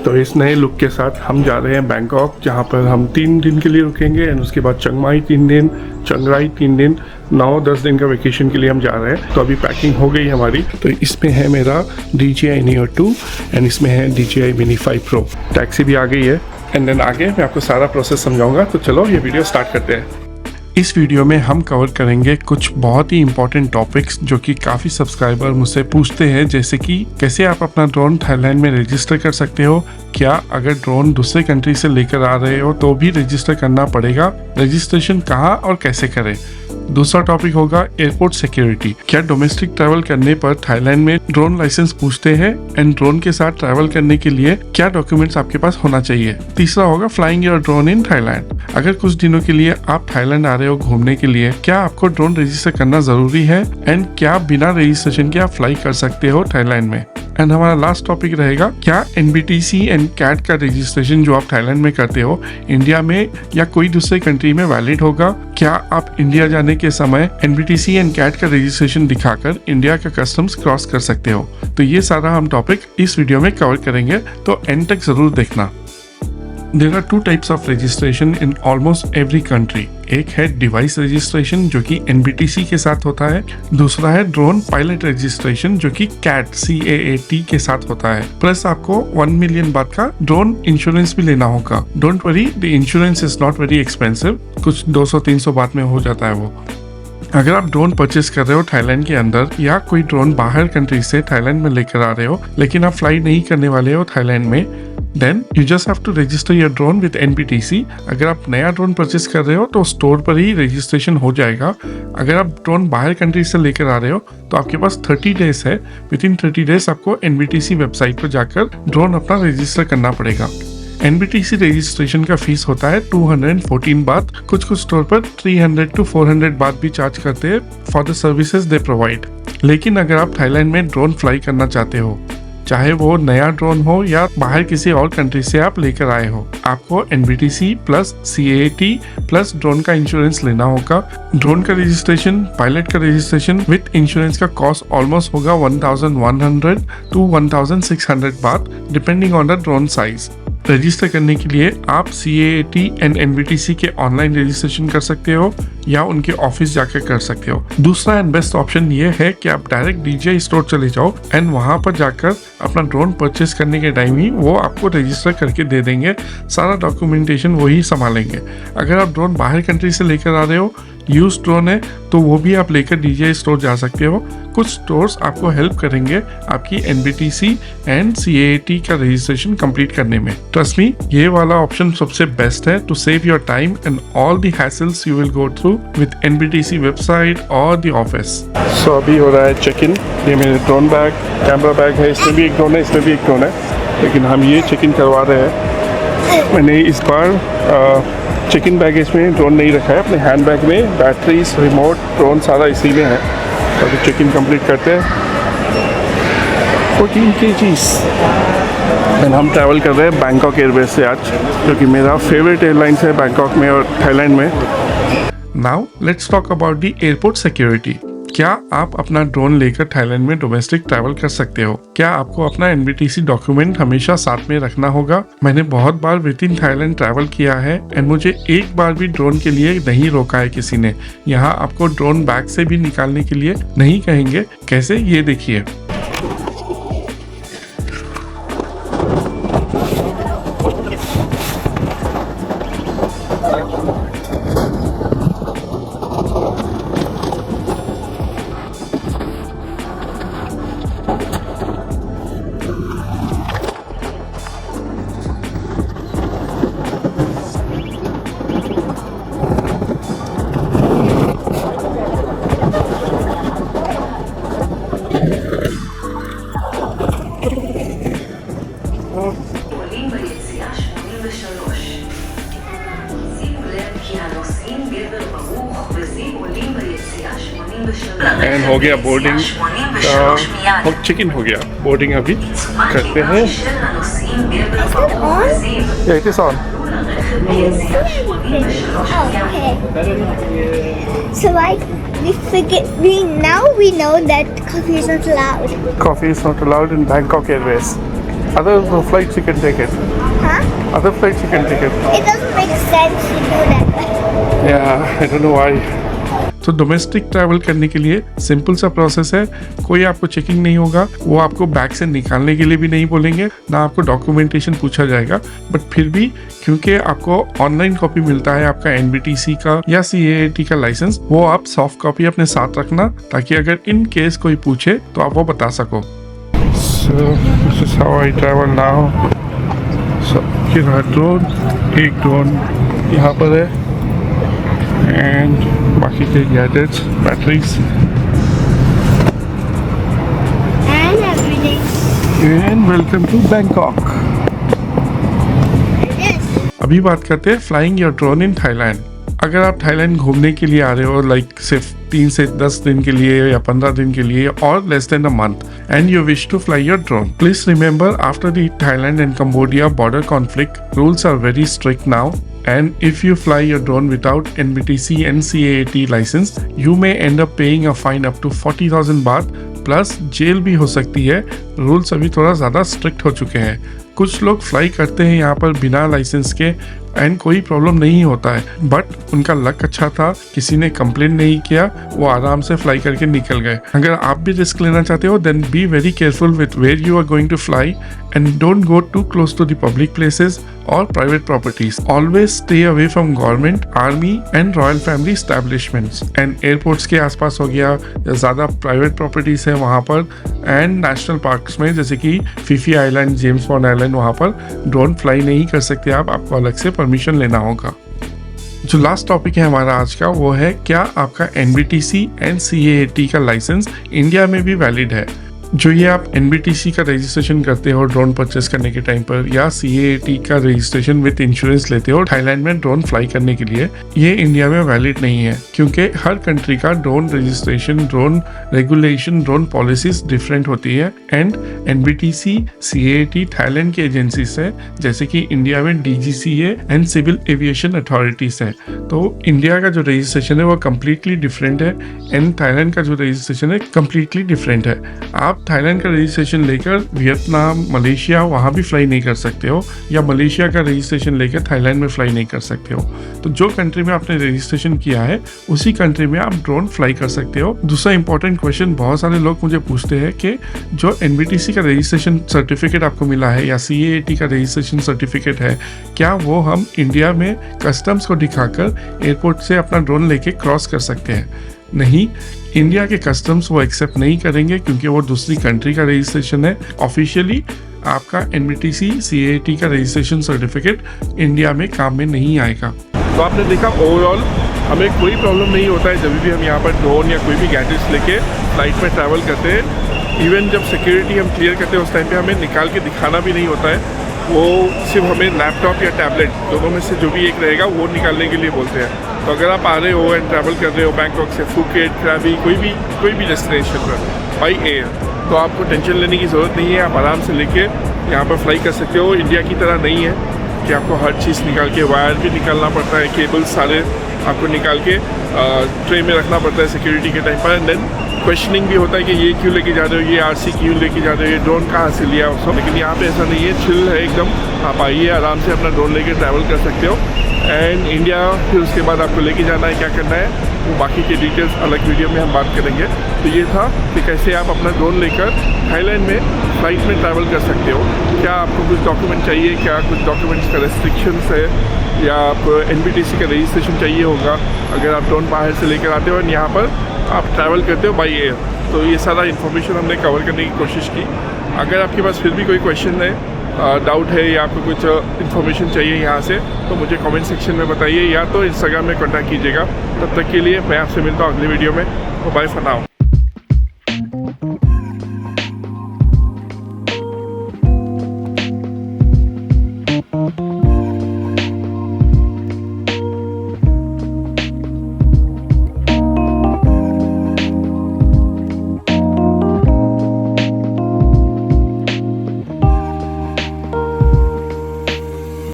तो इस नए लुक के साथ हम जा रहे हैं बैंकॉक, जहाँ पर हम 3 दिन के लिए रुकेंगे एंड उसके बाद चिंग माई 3 दिन, चिंग राई 3 दिन, 9-10 दिन का वेकेशन के लिए हम जा रहे हैं। तो अभी पैकिंग हो गई हमारी। तो इसमें है मेरा DJI Neo 2 एंड इसमें है DJI Mini 5 Pro। टैक्सी भी आ गई है एंड देन आगे मैं आपको सारा प्रोसेस समझाऊंगा। तो चलो ये वीडियो स्टार्ट करते हैं। इस वीडियो में हम कवर करेंगे कुछ बहुत ही इंपॉर्टेंट टॉपिक्स जो कि काफ़ी सब्सक्राइबर मुझसे पूछते हैं, जैसे कि कैसे आप अपना ड्रोन थाईलैंड में रजिस्टर कर सकते हो, क्या अगर ड्रोन दूसरे कंट्री से लेकर आ रहे हो तो भी रजिस्टर करना पड़ेगा, रजिस्ट्रेशन कहाँ और कैसे करें। दूसरा टॉपिक होगा एयरपोर्ट सिक्योरिटी, क्या डोमेस्टिक ट्रैवल करने पर थाईलैंड में ड्रोन लाइसेंस पूछते हैं एंड ड्रोन के साथ ट्रैवल करने के लिए क्या डॉक्यूमेंट्स आपके पास होना चाहिए। तीसरा होगा flying your drone in Thailand, अगर कुछ दिनों के लिए आप थाईलैंड आ रहे हो घूमने के लिए, क्या आपको ड्रोन रजिस्टर करना जरूरी है एंड क्या बिना रजिस्ट्रेशन के आप फ्लाई कर सकते हो थाईलैंड में। एंड हमारा लास्ट टॉपिक रहेगा क्या NBTC एंड CAT का रजिस्ट्रेशन जो आप थाईलैंड में करते हो इंडिया में या कोई दूसरे कंट्री में वैलिड होगा, क्या आप इंडिया जाने के समय NBTC एंड CAT का रजिस्ट्रेशन दिखाकर इंडिया का कस्टम्स क्रॉस कर सकते हो। तो ये सारा हम टॉपिक इस वीडियो में कवर करेंगे, तो एंड तक जरूर देखना। There are 2 types of registration in almost every country. एक है डिवाइस रजिस्ट्रेशन जो कि NBTC के साथ होता है, दूसरा है ड्रोन पायलट रजिस्ट्रेशन जो कि CAT के साथ होता है। प्लस आपको 1 मिलियन बात का ड्रोन इंश्योरेंस भी लेना होगा। Don't worry, the insurance is not very expensive, कुछ 200-300 बात में हो जाता है वो। अगर आप ड्रोन परचेस कर रहे हो थाईलैंड के अंदर या कोई ड्रोन बाहर कंट्री से थाईलैंड में लेकर आ रहे हो लेकिन आप फ्लाई नहीं करने वाले हो थाईलैंड में, then you just have to register your drone with NBTC। अगर आप नया ड्रोन परचेस कर रहे हो तो स्टोर पर ही रजिस्ट्रेशन हो जाएगा। अगर आप ड्रोन बाहर कंट्री से लेकर आ रहे हो तो आपके पास 30 डेज है, विद इन 30 डेज आपको NBTC वेबसाइट पर जाकर ड्रोन अपना रजिस्टर करना पड़ेगा। NBTC रजिस्ट्रेशन का फीस होता है 214 बात, कुछ स्टोर पर 300 to 400 बात भी चार्ज करते हैं for the services they provide. लेकिन अगर आप थाईलैंड में ड्रोन फ्लाई करना चाहते हो, चाहे वो नया ड्रोन हो या बाहर किसी और कंट्री से आप लेकर आए हो, आपको NBTC plus CAT plus drone का इंश्योरेंस लेना होगा। ड्रोन का रजिस्ट्रेशन, पायलट का रजिस्ट्रेशन विद इंश्योरेंस का कॉस्ट ऑलमोस्ट होगा 1100 to 1600 बात, depending on the drone size. Register करने के लिए आप CAT एंड NBTC के ऑनलाइन रजिस्ट्रेशन कर सकते हो या उनके ऑफिस जाकर कर सकते हो। दूसरा एंड बेस्ट ऑप्शन ये है कि आप डायरेक्ट DJI स्टोर चले जाओ एंड वहां पर जाकर अपना ड्रोन परचेस करने के टाइम ही वो आपको रजिस्टर करके दे देंगे, सारा डॉक्यूमेंटेशन वही संभालेंगे। अगर आप ड्रोन बाहर कंट्री से लेकर आ रहे हो, यूज ड्रोन है, तो वो भी आप लेकर DJI स्टोर जा सकते हो। कुछ स्टोर्स आपको हेल्प करेंगे आपकी NBTC एंड CAT का रजिस्ट्रेशन कंप्लीट करने में। ट्रस्ट मी, ये वाला ऑप्शन सबसे बेस्ट है to save your time and all the hassles you will go through with NBTC website और द ऑफिस। सो अभी हो रहा है चेक इन। ये मेरे ड्रोन बैग, कैमरा बैग है, इसमें भी एक ड्रोन है, इसमें भी एक ड्रोन है, लेकिन हम ये चेक इन करवा रहे हैं। मैंने इस बार चेक इन बैगेज में ड्रोन नहीं रखा है, अपने हैंड बैग में बैटरीज, रिमोट, ड्रोन सारा इसी में है। तो अभी चेक इन कम्प्लीट करते हैं। 14 kgs। एंड हम ट्रैवल कर रहे हैं बैंकॉक एयरवेज से आज, जो कि मेरा फेवरेट एयरलाइंस है बैंकॉक में और थाईलैंड में। Now let's talk about the airport security. क्या आप अपना ड्रोन लेकर थाईलैंड में डोमेस्टिक ट्रैवल कर सकते हो? क्या आपको अपना NBTC डॉक्यूमेंट हमेशा साथ में रखना होगा? मैंने बहुत बार विद इन थाईलैंड ट्रैवल किया है एंड मुझे एक बार भी ड्रोन के लिए नहीं रोका है किसी ने। यहाँ आपको ड्रोन बैग से भी निकालने के लिए नहीं कहेंगे। कैसे, ये देखिए। एंड हो गया बोर्डिंग का, चेक इन हो गया, बोर्डिंग अभी करते हैं। It is on. So we know that coffee is not allowed. Coffee is not allowed in Bangkok Airways. Other flights you can take it. Huh? Other flights you can take it. It doesn't make sense to do that way. Yeah, I don't know why. तो domestic travel करने के लिए simple सा process है, कोई आपको checking नहीं होगा, वो आपको बैग से निकालने के लिए भी नहीं बोलेंगे, ना आपको डॉक्यूमेंटेशन पूछा जाएगा। बट फिर भी क्योंकि आपको ऑनलाइन कॉपी मिलता है आपका एनबीटीसी का या CAAT का लाइसेंस, वो आप सॉफ्ट कॉपी अपने साथ रखना ताकि अगर इन केस कोई पूछे तो आप वो बता सको। So this is how I travel now. So ये रहा ड्रोन, एक ड्रोन यहाँ पर है एंड बाकी के gadgets, batteries And everything. And welcome to Bangkok. It is. अभी बात करते हैं flying your drone in Thailand. अगर आप थाईलैंड घूमने के लिए आ रहे हो, लाइक सिर्फ 3 से 10 दिन के लिए या 15 दिन के लिए और less than a month, and you wish to fly your drone, please remember after the Thailand and Cambodia border conflict rules are very strict now, and if you fly your drone without NBTC and CAAT license, you may end up paying a fine up to 40,000 baht plus jail भी हो सकती है। Rules अभी थोड़ा ज़्यादा strict हो चुके हैं। कुछ लोग फ्लाई करते हैं यहाँ पर बिना लाइसेंस के एंड कोई प्रॉब्लम नहीं होता है, बट उनका लक अच्छा था, किसी ने कंप्लेन नहीं किया, वो आराम से फ्लाई करके निकल गए। अगर आप भी रिस्क लेना चाहते हो then be very careful with where you are going to fly and don't go too close to the public places और private properties. Always stay away from government, army and royal family establishments and airports के आसपास हो गया या ज़्यादा private properties है वहाँ पर, एंड नेशनल पार्क्स में जैसे कि Phi Phi island, James bond island, वहाँ पर ड्रोन फ्लाई नहीं कर सकते आप, आपको अलग से परमिशन लेना होगा। जो लास्ट टॉपिक है हमारा आज का वो है क्या आपका NBTC एंड CAAT का लाइसेंस इंडिया में भी वैलिड है। जो ये आप NBTC का रजिस्ट्रेशन करते हो ड्रोन परचेस करने के टाइम पर या CAAT का रजिस्ट्रेशन विद इंश्योरेंस लेते हो थाईलैंड में ड्रोन फ्लाई करने के लिए, ये इंडिया में वैलिड नहीं है क्योंकि हर कंट्री का drone registration, drone regulation, drone policies different होती है। एंड NBTC, CAAT थाईलैंड की एजेंसीज है, जैसे कि इंडिया में DGCA and civil aviation authorities है। तो इंडिया का जो रजिस्ट्रेशन है वो कम्प्लीटली डिफरेंट है एंड थाईलैंड का जो रजिस्ट्रेशन है कम्प्लीटली डिफरेंट है। आप थाईलैंड का रजिस्ट्रेशन लेकर वियतनाम, मलेशिया वहाँ भी फ्लाई नहीं कर सकते हो, या मलेशिया का रजिस्ट्रेशन लेकर थाईलैंड में फ्लाई नहीं कर सकते हो। तो जो कंट्री में आपने रजिस्ट्रेशन किया है उसी कंट्री में आप ड्रोन फ्लाई कर सकते हो। दूसरा इंपॉर्टेंट क्वेश्चन बहुत सारे लोग मुझे पूछते हैं कि जो NBTC का रजिस्ट्रेशन सर्टिफिकेट आपको मिला है या CAAT का रजिस्ट्रेशन सर्टिफिकेट है, क्या वो हम इंडिया में कस्टम्स को दिखाकर एयरपोर्ट से अपना ड्रोन लेके क्रॉस कर सकते हैं? नहीं, इंडिया के कस्टम्स वो एक्सेप्ट नहीं करेंगे क्योंकि वो दूसरी कंट्री का रजिस्ट्रेशन है। ऑफिशियली आपका NBTC, CAAT का रजिस्ट्रेशन सर्टिफिकेट इंडिया में काम में नहीं आएगा। तो आपने देखा ओवरऑल हमें कोई प्रॉब्लम नहीं होता है जब भी हम यहाँ पर ड्रोन या कोई भी गैजेट्स लेके फ्लाइट में ट्रैवल करते हैं। इवन जब सिक्योरिटी हम क्लियर करते हैं उस टाइम पे हमें निकाल के दिखाना भी नहीं होता है, वो सिर्फ हमें लैपटॉप या टैबलेट दोनों में से जो भी एक रहेगा वो निकालने के लिए बोलते हैं। तो अगर आप आ रहे हो एंड ट्रैवल कर रहे हो बैंकॉक से फुकेट, क्रैबी, कोई भी डेस्टिनेशन पर बाई एयर, तो आपको टेंशन लेने की ज़रूरत नहीं है। आप आराम से लेके यहाँ पर फ्लाई कर सकते हो। इंडिया की तरह नहीं है कि आपको हर चीज़ निकाल के, वायर भी निकालना पड़ता है, केबल सारे आपको निकाल के ट्रे में रखना पड़ता है सिक्योरिटी के टाइम पर। एंड देन क्वेश्चनिंग भी होता है कि ये क्यों लेके जा रहे हो, ये RC क्यों लेके जा रहे हो, ये ड्रोन कहाँ से लिया उसको। लेकिन यहाँ पे ऐसा नहीं है, चिल है एकदम। आप आइए आराम से अपना ड्रोन लेके ट्रैवल कर सकते हो। एंड इंडिया फिर उसके बाद आपको लेके जाना है, क्या करना है, वो बाकी के डिटेल्स अलग वीडियो में हम बात करेंगे। तो ये था कि कैसे आप अपना ड्रोन लेकर थाईलैंड में फ्लाइट में ट्रैवल कर सकते हो। क्या आपको कुछ डॉक्यूमेंट चाहिए, क्या कुछ डॉक्यूमेंट्स का रेस्ट्रिक्शंस है, या आप NBTC का रजिस्ट्रेशन चाहिए होगा अगर आप ड्रोन बाहर से लेकर आते हो और यहाँ पर आप ट्रैवल करते हो बाई एयर। तो ये सारा इन्फॉर्मेशन हमने कवर करने की कोशिश की। अगर आपके पास फिर भी कोई क्वेश्चन है, डाउट है या आपको कुछ इन्फॉर्मेशन चाहिए यहाँ से, तो मुझे कमेंट सेक्शन में बताइए या तो इंस्टाग्राम में कॉन्टैक्ट कीजिएगा। तब तक के लिए मैं आपसे मिलता हूँ अगली वीडियो में। Bye for now.